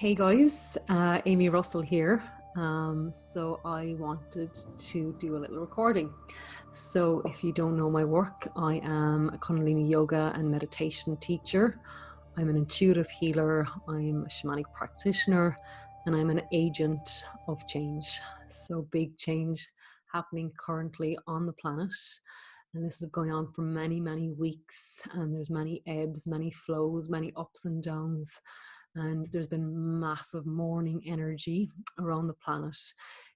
Hey guys, Amy Russell here. So I wanted to do a little recording. So if you don't know my work, I am a Kundalini yoga and meditation teacher. I'm an intuitive healer, I'm a shamanic practitioner, and I'm an agent of change. So big change happening currently on the planet. And this is going on for many, many weeks. And there's many ebbs, many flows, many ups and downs. And there's been massive mourning energy around the planet,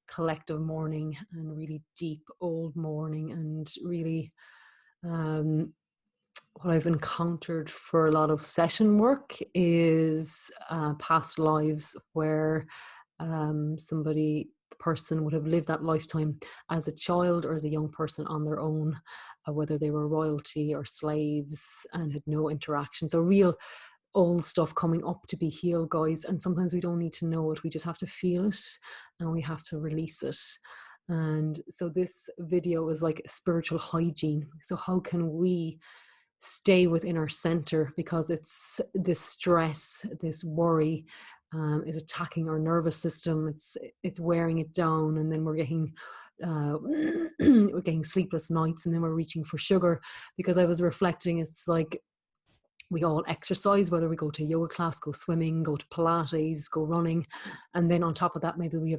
collective mourning and really deep old mourning, and really what I've encountered for a lot of session work is past lives where the person would have lived that lifetime as a child or as a young person on their own, whether they were royalty or slaves and had no interaction. So real old stuff coming up to be healed, guys. And sometimes we don't need to know it, we just have to feel it and we have to release it. And so this video is like spiritual hygiene. So how can we stay within our center, because it's this stress, this worry is attacking our nervous system, it's wearing it down, and then we're getting sleepless nights, and then we're reaching for sugar. Because I was reflecting, it's like we all exercise, whether we go to yoga class, go swimming, go to Pilates, go running, and then on top of that, maybe we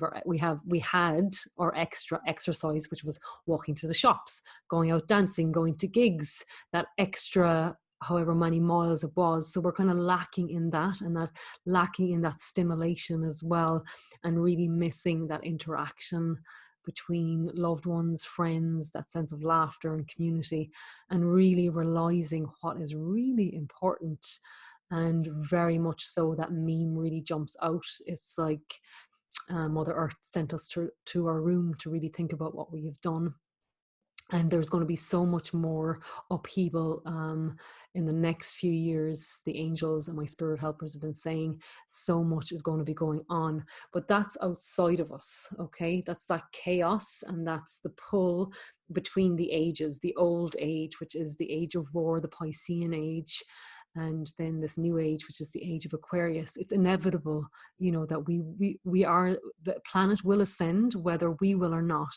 had our extra exercise, which was walking to the shops, going out dancing, going to gigs, that extra however many miles it was. So we're kind of lacking in that, and that lacking in that stimulation as well, and really missing that interaction between loved ones, friends, that sense of laughter and community, and really realizing what is really important. And very much so, that meme really jumps out. It's like Mother Earth sent us to our room to really think about what we have done. And there's going to be so much more upheaval in the next few years. The angels and my spirit helpers have been saying so much is going to be going on, but that's outside of us, okay? That's that chaos, and that's the pull between the ages, the old age, which is the age of war, the Piscean age, and then this new age, which is the age of Aquarius. It's inevitable, you know, that we are, the planet will ascend whether we will or not.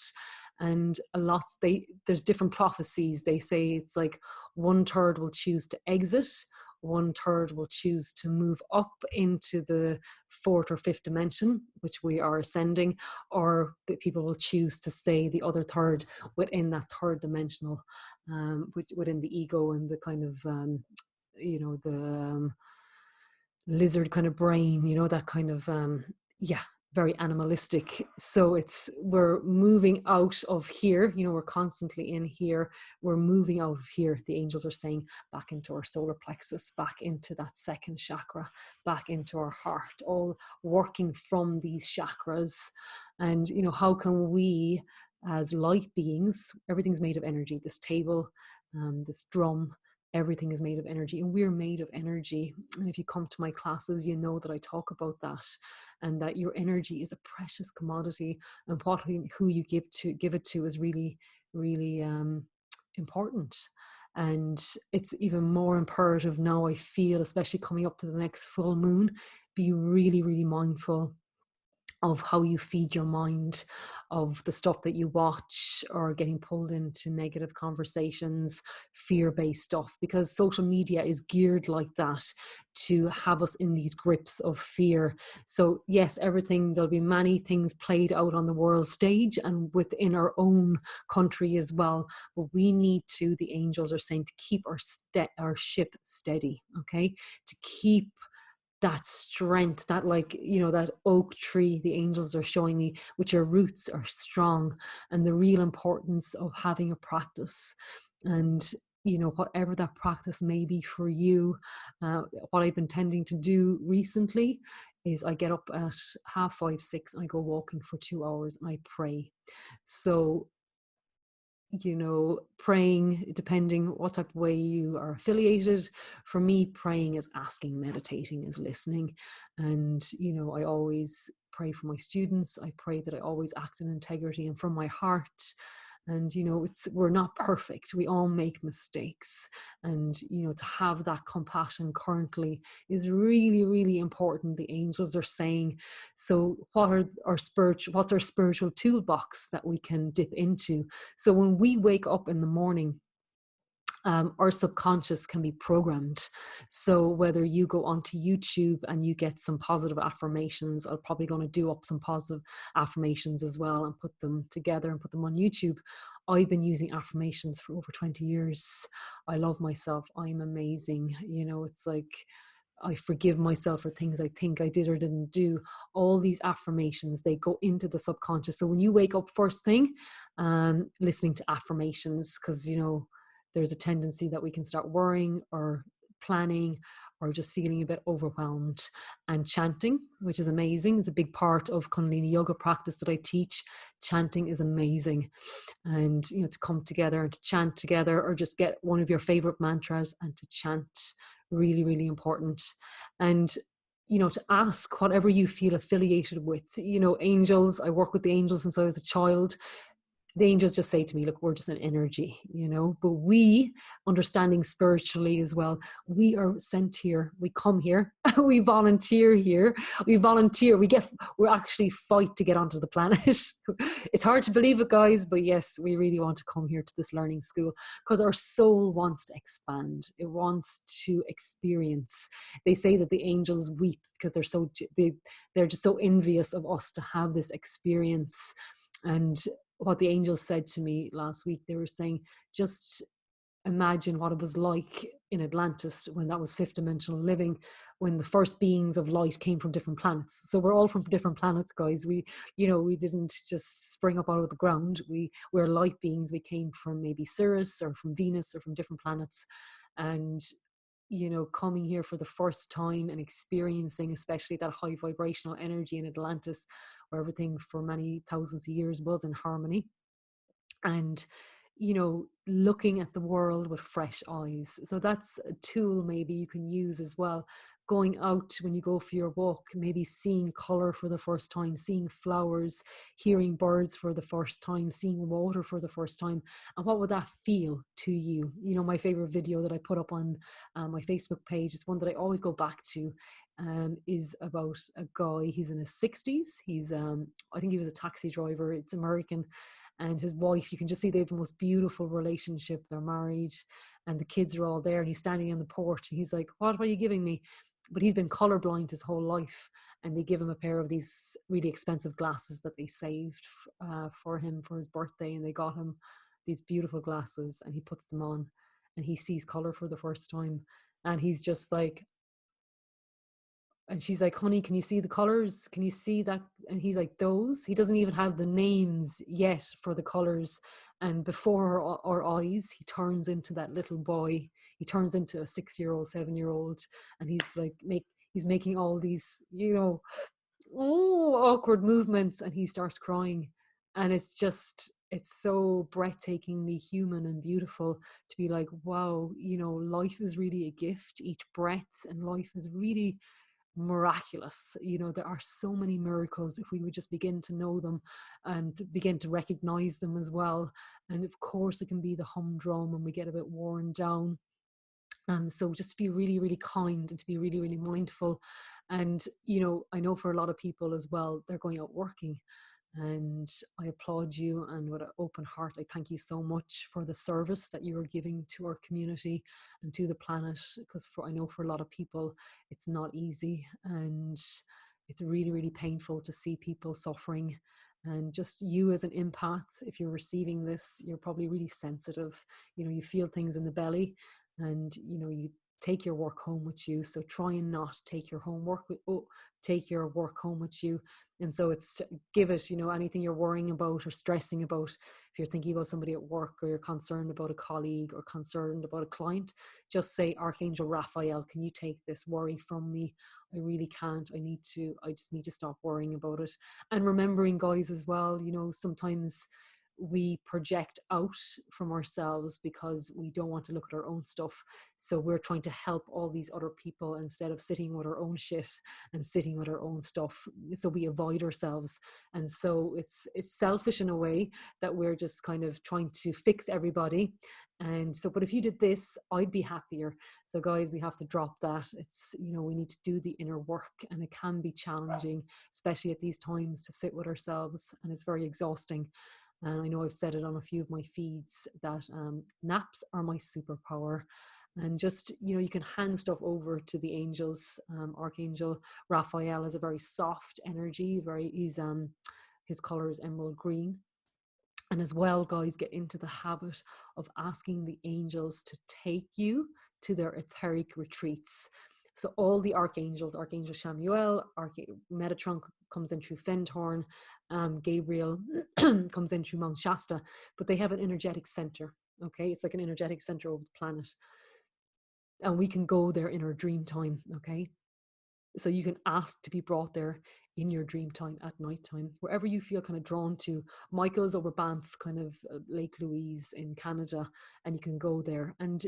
And there's different prophecies. They say it's like 1/3 will choose to exit, 1/3 will choose to move up into the 4th or 5th dimension, which we are ascending, or that people will choose to stay the other third within that third dimensional, which within the ego and the kind of the lizard kind of brain, that kind of very animalistic. So we're moving out of here, we're constantly in here, we're moving out of here, the angels are saying, back into our solar plexus, back into that second chakra, back into our heart, all working from these chakras. And how can we, as light beings, everything's made of energy, this table, this drum, everything is made of energy, and we're made of energy. And if you come to my classes, you know that I talk about that, and that your energy is a precious commodity, and who you give it to is really, really important. And it's even more imperative now, I feel, especially coming up to the next full moon. Be really, really mindful of how you feed your mind, of the stuff that you watch, or getting pulled into negative conversations, fear-based stuff, because social media is geared like that, to have us in these grips of fear. So yes, there'll be many things played out on the world stage and within our own country as well, but we need to, the angels are saying, to keep our ship steady, okay? To keep that strength, that that oak tree the angels are showing me, which your roots are strong, and the real importance of having a practice. And whatever that practice may be for you, what I've been tending to do recently is I get up at 5:30, 6, and I go walking for 2 hours and I pray. So praying, depending what type of way you are affiliated. For me, praying is asking, meditating is listening. And, I always pray for my students. I pray that I always act in integrity and from my heart. And, you know, we're not perfect. We all make mistakes. And, you know, to have that compassion currently is really, really important. The angels are saying, so what's our spiritual toolbox that we can dip into? So when we wake up in the morning, our subconscious can be programmed. So whether you go onto YouTube and you get some positive affirmations, I'm probably going to do up some positive affirmations as well and put them together and put them on YouTube. I've been using affirmations for over 20 years. I love myself. I'm amazing. You know, it's like I forgive myself for things I think I did or didn't do. All these affirmations, they go into the subconscious. So when you wake up first thing, listening to affirmations, because, you know, there's a tendency that we can start worrying or planning or just feeling a bit overwhelmed. And chanting, which is amazing, is a big part of Kundalini yoga practice that I teach. Chanting is amazing. And, you know, to come together and to chant together, or just get one of your favorite mantras and to chant, really, really important. And, you know, to ask whatever you feel affiliated with, you know, angels. I work with the angels since I was a child. The angels just say to me, look, we're just an energy, you know, but we, understanding spiritually as well, we are sent here, we come here, we volunteer here, we actually fight to get onto the planet. It's hard to believe it, guys, but yes, we really want to come here to this learning school because our soul wants to expand. It wants to experience. They say that the angels weep because they're just so envious of us to have this experience. And what the angels said to me last week, they were saying, just imagine what it was like in Atlantis when that was fifth dimensional living, when the first beings of light came from different planets. So we're all from different planets, guys. We didn't just spring up out of the ground. We're light beings. We came from maybe Sirius or from Venus or from different planets. And, you know, coming here for the first time and experiencing especially that high vibrational energy in Atlantis, where everything for many thousands of years was in harmony. And, you know, looking at the world with fresh eyes. So that's a tool maybe you can use as well. Going out when you go for your walk, maybe seeing color for the first time, seeing flowers, hearing birds for the first time, seeing water for the first time. And what would that feel to you? You know, my favorite video that I put up on my Facebook page is one that I always go back to, is about a guy. He's in his 60s. He's, I think he was a taxi driver. It's American. And his wife, you can just see they have the most beautiful relationship. They're married and the kids are all there, and he's standing on the porch and he's like, what are you giving me? But he's been colorblind his whole life, and they give him a pair of these really expensive glasses that they saved for him for his birthday, and they got him these beautiful glasses, and he puts them on and he sees color for the first time, and he's just like, and she's like, honey, can you see the colors? Can you see that? And he's like, those? He doesn't even have the names yet for the colors. And before our eyes, he turns into that little boy. He turns into a 6-year-old, 7-year-old. And he's like, he's making all these, you know, awkward movements, and he starts crying. And it's so breathtakingly human and beautiful to be like, wow, you know, life is really a gift. Each breath in life is really miraculous. You know, there are so many miracles if we would just begin to know them and begin to recognize them as well. And of course, it can be the humdrum when we get a bit worn down. So just to be really, really kind and to be really, really mindful. And, you know, I know for a lot of people as well, they're going out working. And I applaud you, and with an open heart, I thank you so much for the service that you are giving to our community and to the planet, because I know for a lot of people, it's not easy, and it's really, really painful to see people suffering. And just you as an empath, if you're receiving this, you're probably really sensitive. You know, you feel things in the belly, and, you know, you take your work home with you. So try and not take your take your work home with you. And so it's, give it, you know, anything you're worrying about or stressing about. If you're thinking about somebody at work, or you're concerned about a colleague or concerned about a client, just say, Archangel Raphael, can you take this worry from me? I really can't. I just need to stop worrying about it. And remembering, guys, as well, you know, sometimes we project out from ourselves because we don't want to look at our own stuff. So we're trying to help all these other people instead of sitting with our own shit and sitting with our own stuff. So we avoid ourselves. And so it's selfish in a way that we're just kind of trying to fix everybody. And so, but if you did this, I'd be happier. So guys, we have to drop that. It's, you know, we need to do the inner work, and it can be challenging, especially at these times, to sit with ourselves, and it's very exhausting. And I know I've said it on a few of my feeds that naps are my superpower. And just, you know, you can hand stuff over to the angels. Archangel Raphael is a very soft energy. His color is emerald green. And as well, guys, get into the habit of asking the angels to take you to their etheric retreats. So all the archangels, Archangel CHAMUEL, Metatron comes in through Fenthorn, Gabriel comes in through Mount Shasta, but they have an energetic center. Okay, it's like an energetic center over the planet, and we can go there in our dream time. Okay, so you can ask to be brought there in your dream time at nighttime, wherever you feel kind of drawn to. Michael is over Banff, kind of Lake Louise in Canada, and you can go there. And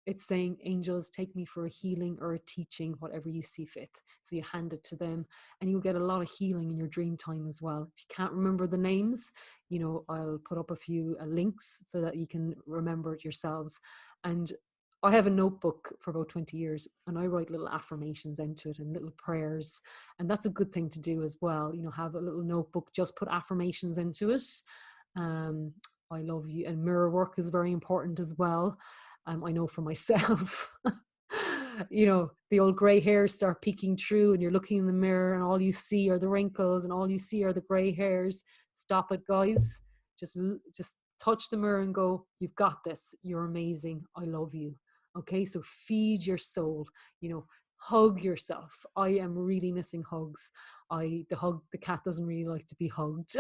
it's saying, angels, take me for a healing or a teaching, whatever you see fit. So you hand it to them, and you'll get a lot of healing in your dream time as well. If you can't remember the names, you know, I'll put up a few links so that you can remember it yourselves. And I have a notebook for about 20 years, and I write little affirmations into it and little prayers. And that's a good thing to do as well. You know, have a little notebook, just put affirmations into it. I love you. And mirror work is very important as well. I know for myself, you know, the old gray hairs start peeking through, and you're looking in the mirror and all you see are the wrinkles and all you see are the gray hairs. Stop it, guys. Just touch the mirror and go, you've got this. You're amazing. I love you. Okay, so feed your soul, you know, hug yourself. I am really missing hugs. The cat doesn't really like to be hugged.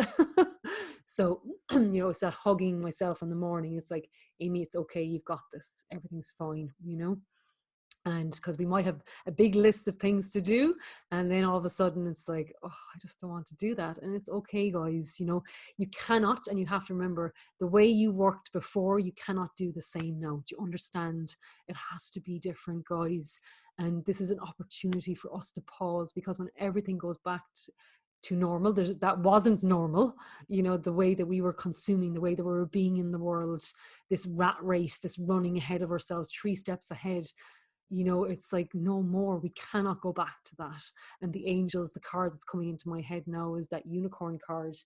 So, you know, it's that hugging myself in the morning. It's like, Amy, it's okay. You've got this. Everything's fine, you know? And because we might have a big list of things to do, and then all of a sudden it's like, oh, I just don't want to do that. And it's okay, guys. You know, you cannot, and you have to remember, the way you worked before, you cannot do the same now. Do you understand? It has to be different, guys. And this is an opportunity for us to pause, because when everything goes back to normal, that wasn't normal, you know, the way that we were consuming, the way that we were being in the world, this rat race, this running ahead of ourselves, 3 steps ahead. You know, it's like, no more. We cannot go back to that. And the angels, the card that's coming into my head now is that unicorn card.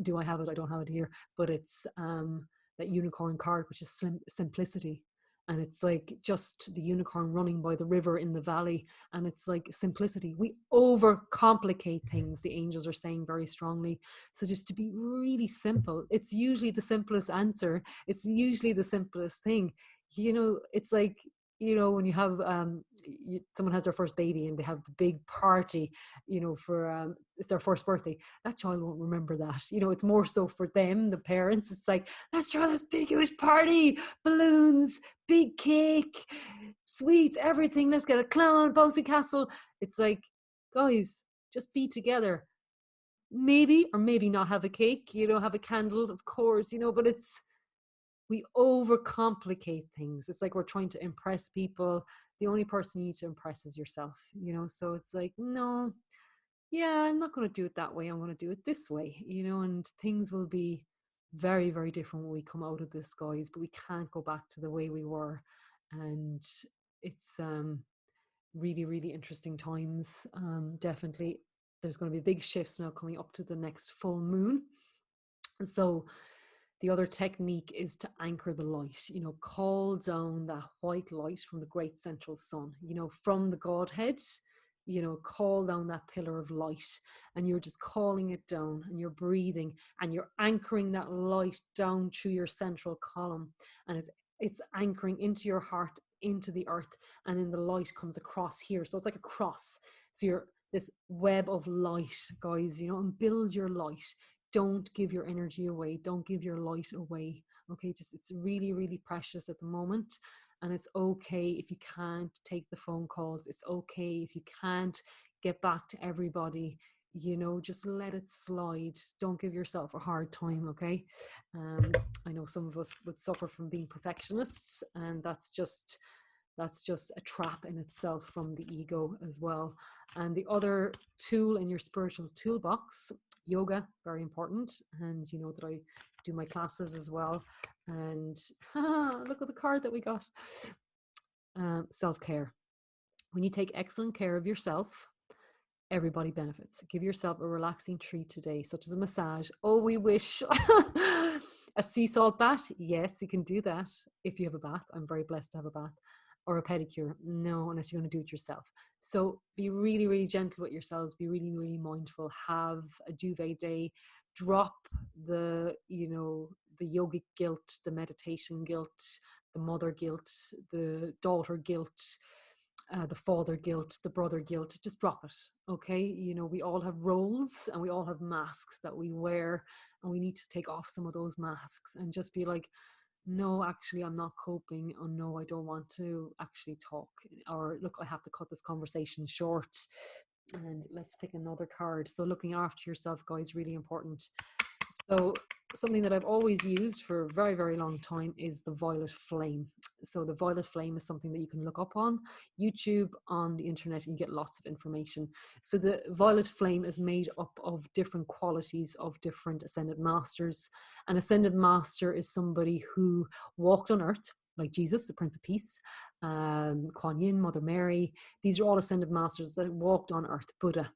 Do I have it? I don't have it here, but it's that unicorn card, which is simplicity. And it's like just the unicorn running by the river in the valley. And it's like simplicity. We overcomplicate things, the angels are saying very strongly. So just to be really simple, it's usually the simplest answer. It's usually the simplest thing. You know, it's like, you know, when you have someone has their first baby and they have the big party, you know, for it's their first birthday, that child won't remember that. You know, it's more so for them, the parents. It's like, let's throw this big huge party, balloons, big cake, sweets, everything. Let's get a clown, bouncy castle. It's like, guys, just be together. Maybe or maybe not have a cake, you know, have a candle, of course, you know, but we overcomplicate things. It's like we're trying to impress people. The only person you need to impress is yourself, you know? So it's like, no, yeah, I'm not going to do it that way. I'm going to do it this way, you know? And things will be very, very different when we come out of this, guys, but we can't go back to the way we were. And it's really, really interesting times. Definitely, there's going to be big shifts now coming up to the next full moon. So the other technique is to anchor the light, you know, call down that white light from the great central sun, you know, from the Godhead, you know, call down that pillar of light, and you're just calling it down, and you're breathing, and you're anchoring that light down through your central column, and it's anchoring into your heart, into the earth, and then the light comes across here. So it's like a cross. So you're this web of light, guys, you know, and build your light. Don't give your energy away. Don't give your light away. Okay, just it's really, really precious at the moment. And it's okay if you can't take the phone calls. It's okay if you can't get back to everybody. you know, just let it slide. Don't give yourself a hard time, okay? I know some of us would suffer from being perfectionists, and that's just a trap in itself from the ego as well. And the other tool in your spiritual toolbox, yoga, very important. And you know that I do my classes as well. And look at the card that we got. Self-care. When you take excellent care of yourself, everybody benefits. Give yourself a relaxing treat today, such as a massage. Oh, we wish. A sea salt bath. Yes, you can do that if you have a bath. I'm very blessed to have a bath. Or a pedicure. No, unless you're going to do it yourself. So be really, really gentle with yourselves. Be really, really mindful. Have a duvet day. Drop the, you know, the yogic guilt, the meditation guilt, the mother guilt, the daughter guilt, the father guilt, the brother guilt. Just drop it, okay? You know, we all have roles and we all have masks that we wear, and we need to take off some of those masks and just be like, no, actually, I'm not coping. Oh, no, I don't want to actually talk. Or, look, I have to cut this conversation short. And let's pick another card. So looking after yourself, guys, really important. So something that I've always used for a very, very long time is the violet flame. So the violet flame is something that you can look up on YouTube, on the internet, and you get lots of information. So the violet flame is made up of different qualities of different ascended masters. An ascended master is somebody who walked on earth, like Jesus, the Prince of Peace, Kuan Yin, Mother Mary. These are all ascended masters that walked on earth, Buddha.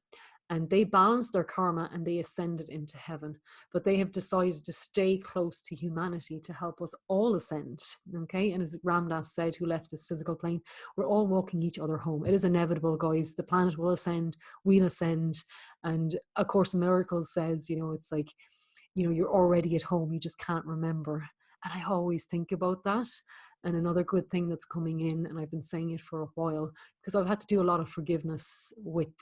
And they balanced their karma and they ascended into heaven. But they have decided to stay close to humanity to help us all ascend. Okay. And as Ram Dass said, who left this physical plane, we're all walking each other home. It is inevitable, guys. The planet will ascend, we'll ascend. And A Course in Miracles says, you know, it's like, you know, you're already at home, you just can't remember. And I always think about that. And another good thing that's coming in, and I've been saying it for a while, because I've had to do a lot of forgiveness with,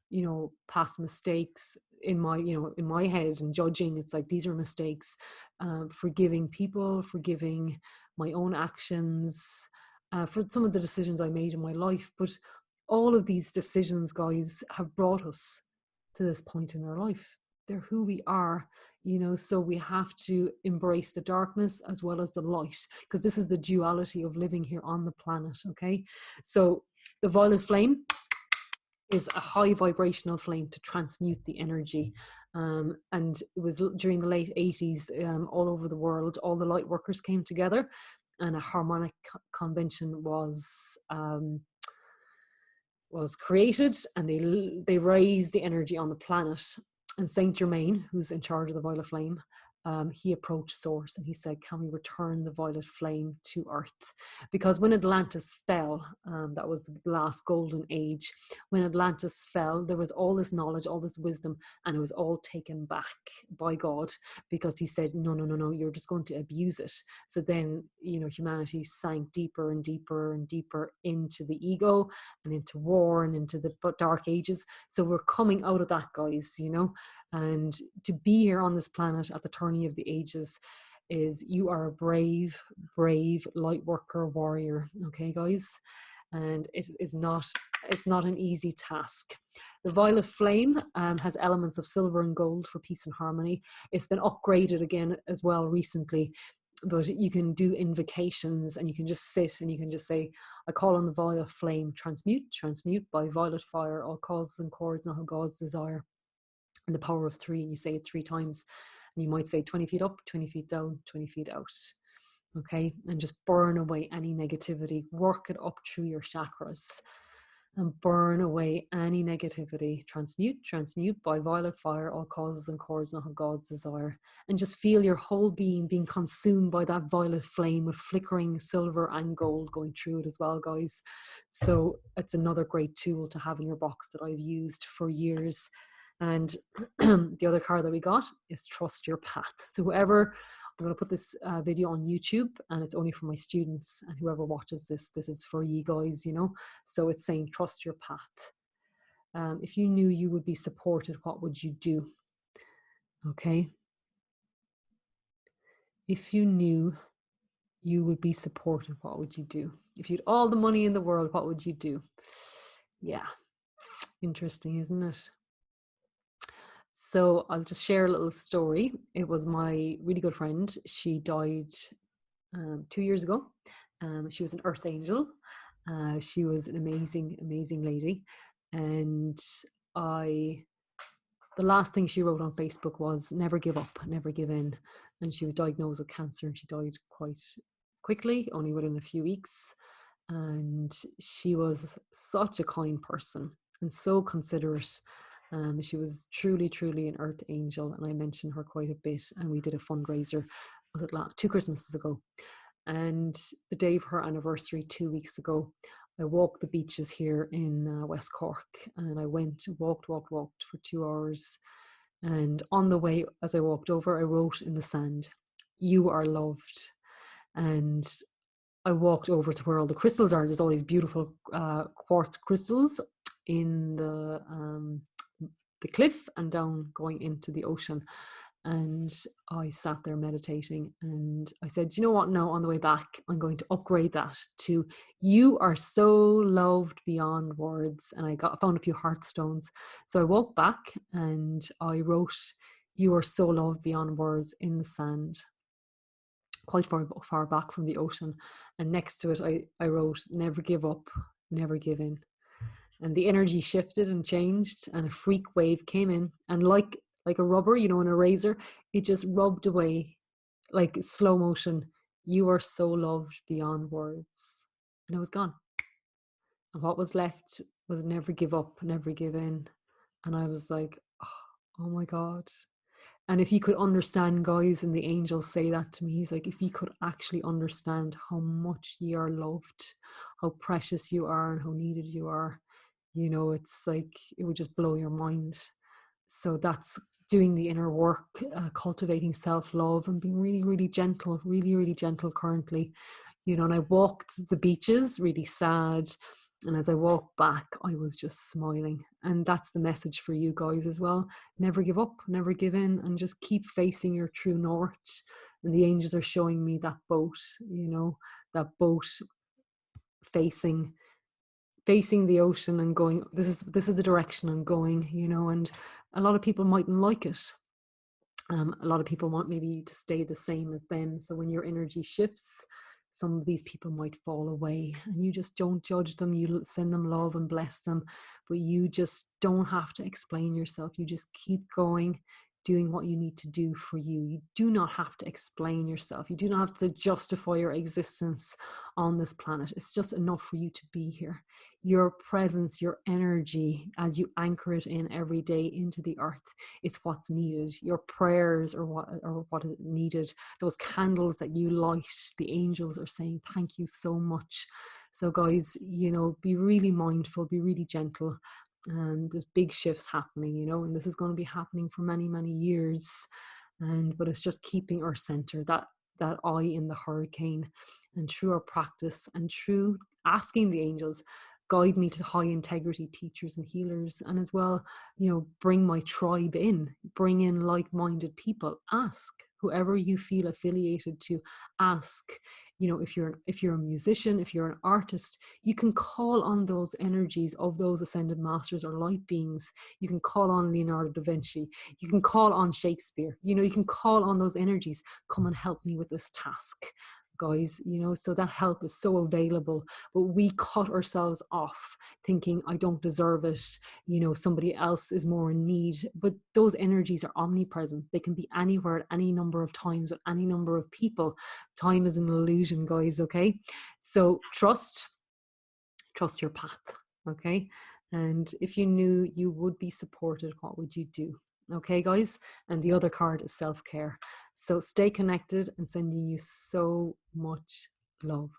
you know, past mistakes in my, you know, in my head, and judging. It's like, these are mistakes. Forgiving people, forgiving my own actions, for some of the decisions I made in my life. But all of these decisions, guys, have brought us to this point in our life. They're who we are, you know, so we have to embrace the darkness as well as the light, because this is the duality of living here on the planet. Okay, so the violet flame is a high vibrational flame to transmute the energy. And it was during the late 80s, all over the world, all the light workers came together, and a harmonic convention was created, and they raised the energy on the planet. And Saint Germain, who's in charge of the violet flame, he approached Source and he said, can we return the violet flame to Earth? Because when Atlantis fell, that was the last golden age. When Atlantis fell, there was all this knowledge, all this wisdom, and it was all taken back by God, because he said, no, no, no, no, you're just going to abuse it. So then, you know, humanity sank deeper and deeper and deeper into the ego and into war and into the dark ages. So we're coming out of that, guys, you know. And to be here on this planet at the turning of the ages is, you are a brave, brave light worker warrior. Okay, guys. And it's not an easy task. The violet flame has elements of silver and gold for peace and harmony. It's been upgraded again as well recently, but you can do invocations, and you can just sit and you can just say, I call on the violet flame, transmute, transmute by violet fire, all causes and cords not how God's desire. And the power of 3, and you say it 3 times, and you might say 20 feet up, 20 feet down, 20 feet out. Okay, and just burn away any negativity, work it up through your chakras and burn away any negativity. Transmute, transmute by violet fire, all causes and cords not of God's desire. And just feel your whole being being consumed by that violet flame with flickering silver and gold going through it as well, guys. So it's another great tool to have in your box that I've used for years. And the other card that we got is Trust Your Path. So whoever, I'm going to put this video on YouTube, and it's only for my students, and whoever watches this is for you guys, you know. So it's saying, trust your path. If you knew you would be supported, what would you do? Okay. If you knew you would be supported, what would you do? If you had all the money in the world, what would you do? Yeah. Interesting, isn't it? So I'll just share a little story. It was my really good friend. She died 2 years ago. She was an earth angel. She was an amazing, amazing lady. And the last thing she wrote on Facebook was never give up, never give in. And she was diagnosed with cancer and she died quite quickly, only within a few weeks. And she was such a kind person and so considerate. She was truly, truly an earth angel. And I mentioned her quite a bit. And we did a fundraiser, was it 2 Christmases ago? And the day of her anniversary, 2 weeks ago, I walked the beaches here in West Cork, and I walked for 2 hours. And on the way, as I walked over, I wrote in the sand, "You are loved." And I walked over to where all the crystals are. There's all these beautiful quartz crystals in the cliff and down going into the ocean. And I sat there meditating and I said, you know what? No, on the way back, I'm going to upgrade that to "You are so loved beyond words." And I found a few heartstones. So I walked back and I wrote "You are so loved beyond words" in the sand, quite far back from the ocean. And next to it, I wrote "Never give up, never give in." And the energy shifted and changed, and a freak wave came in, and like a rubber, in a razor, it just rubbed away, like slow motion. "You are so loved beyond words." And it was gone. And what was left was "never give up, never give in." And I was like, oh my God. And if you could understand, guys, and the angels say that to me, he's like, if you could actually understand how much you are loved, how precious you are, and how needed you are, it's like, it would just blow your mind. So that's doing the inner work, cultivating self-love and being really, really gentle, really, really gentle currently. And I walked the beaches really sad. And as I walked back, I was just smiling. And that's the message for you guys as well. Never give up, never give in, and just keep facing your true north. And the angels are showing me that boat, that boat facing the ocean and going, this is the direction I'm going, and a lot of people mightn't like it. A lot of people want maybe to stay the same as them. So when your energy shifts, some of these people might fall away, and you just don't judge them. You send them love and bless them, but you just don't have to explain yourself. You just keep going, doing what you need to do for you. You do not have to explain yourself. You do not have to justify your existence on this planet. It's just enough for you to be here. Your presence, your energy, as you anchor it in every day into the earth, is what's needed. Your prayers are what is needed. Those candles that you light, the angels are saying thank you so much. So guys, be really mindful, be really gentle. And there's big shifts happening, and this is going to be happening for many, many years. But it's just keeping our center, that eye in the hurricane, and through our practice and through asking the angels, guide me to high integrity teachers and healers. And as well, bring my tribe in, bring in like-minded people. Ask whoever you feel affiliated to. Ask, if you're a musician, if you're an artist, you can call on those energies of those ascended masters or light beings. You can call on Leonardo da Vinci. You can call on Shakespeare. You can call on those energies. Come and help me with this task, guys. So that help is so available. But we cut ourselves off thinking, I don't deserve it, somebody else is more in need. But those energies are omnipresent. They can be anywhere at any number of times with any number of people. Time is an illusion, guys. Okay, so trust your path. Okay, and if you knew you would be supported, what would you do? Okay, guys. And the other card is self-care. So stay connected, and sending you so much love.